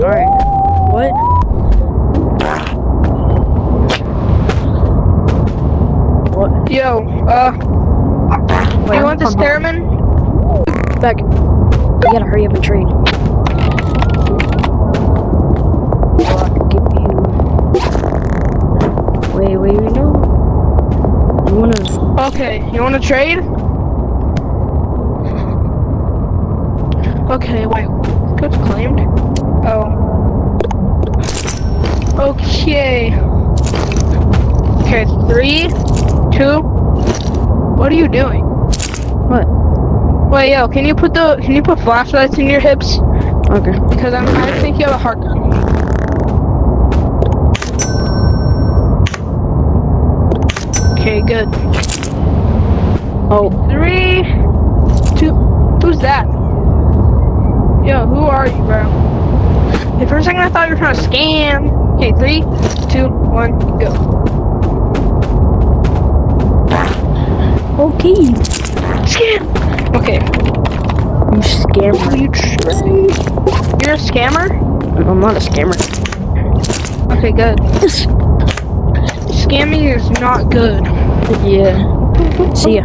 Alright. What? What? Yo, Wait, you want this theremin? Back. You gotta hurry up and trade. So I can give you. Wait, no. You wanna. Okay, you wanna trade? Okay, wait. Goods claimed? Oh. Okay. Okay, 3, 2. What are you doing? What? Wait, yo, can you put flashlights in your hips? Okay. Because I think you have a heart gun. Okay, good. Oh. 3, 2. Who's that? Yo, who are you, bro? Okay, for a second I thought you were trying to scam. Okay, 3, 2, 1, go. Okay. Scam! Okay. You scammer. You trade. You're a scammer? I'm not a scammer. Okay, good. Yes. Scamming is not good. Yeah. See ya.